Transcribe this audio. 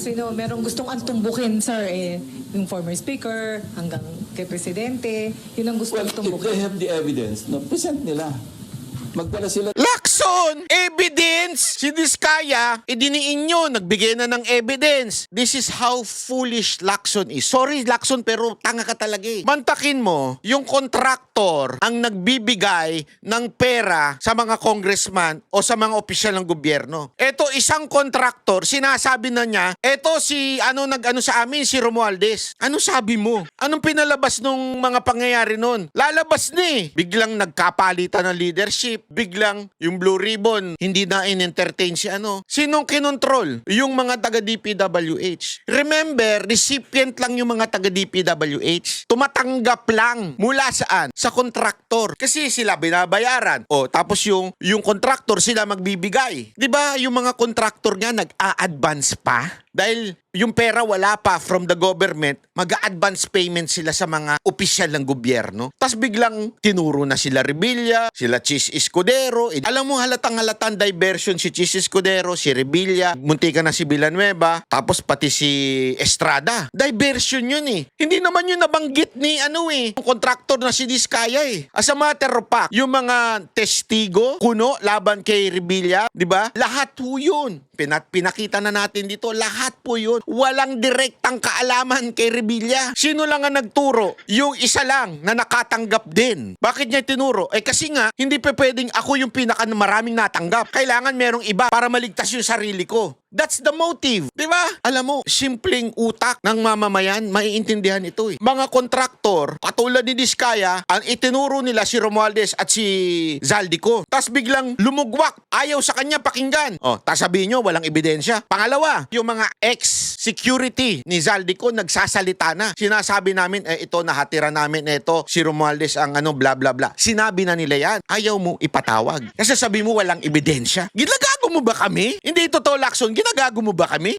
sino merong gustong antumbukin, sir, yung former speaker hanggang kay presidente, yun ang gustong Well, if tumbukin. they have the evidence, no, present nila. Magdala sila. Lacson! Evidence! Si Diskaya, idiniin nyo, nagbigay na ng evidence. This is how foolish Lacson is. Sorry, Lacson, pero tanga ka talaga eh. Mantakin mo, yung kontraktor ang nagbibigay ng pera sa mga congressman o sa mga opisyal ng gobyerno. Eto, isang kontraktor, sinasabi na niya, eto si, nag-ano sa amin, si Romualdez. Ano sabi mo? Anong pinalabas nung mga pangyayari nun? Lalabas na eh. Biglang nagkapalitan ng leadership. Biglang yung Blue Ribbon hindi na in-entertain si Sinong kinontrol? Yung mga taga-DPWH. Remember, recipient lang yung mga taga-DPWH. Tumatanggap lang. Mula saan? Sa kontraktor. Kasi sila binabayaran. O, tapos yung kontraktor sila magbibigay. 'Di ba? Yung mga kontraktor nga nag-a-advance pa. Dahil yung pera wala pa from the government, mag-a-advance payment sila sa mga opisyal ng gobyerno. Tapos biglang tinuro na sila Revilla, sila Chis Escudero. Alam mo, halatang-halatang diversion si Chis Escudero, si Revilla, muntika na si Villanueva, tapos pati si Estrada. Diversion yun eh. Hindi naman yun nabanggit ni yung kontraktor na si Diskaya eh. As a matter of fact, yung mga testigo, kuno, laban kay Revilla, di ba? Lahat ho yun. Pinakita na natin dito, lahat po yun. Walang direktang kaalaman kay Revilla. Sino lang ang nagturo? Yung isa lang na nakatanggap din. Bakit niya tinuro? Kasi nga, hindi pa pwedeng ako yung maraming natanggap. Kailangan merong iba para maligtas yung sarili ko. That's the motive. Di ba? Alam mo, simpleng utak ng mamamayan, maiintindihan ito eh. Mga kontraktor, katulad ni Diskaya, ang itinuro nila si Romualdez at si Zaldico. Tapos biglang lumugwak. Ayaw sa kanya pakinggan. Tapos sabihin nyo, walang ebidensya. Pangalawa, yung mga ex-security ni Zaldico nagsasalita na. Sinasabi namin, ito, nahatira namin, ito, si Romualdez ang bla bla bla. Sinabi na nila yan. Ayaw mo ipatawag. Kasi sabi mo, walang ebidensya. Ginagago mo ba kami? Hindi totoo, Lacson. Ginagago mo ba kami?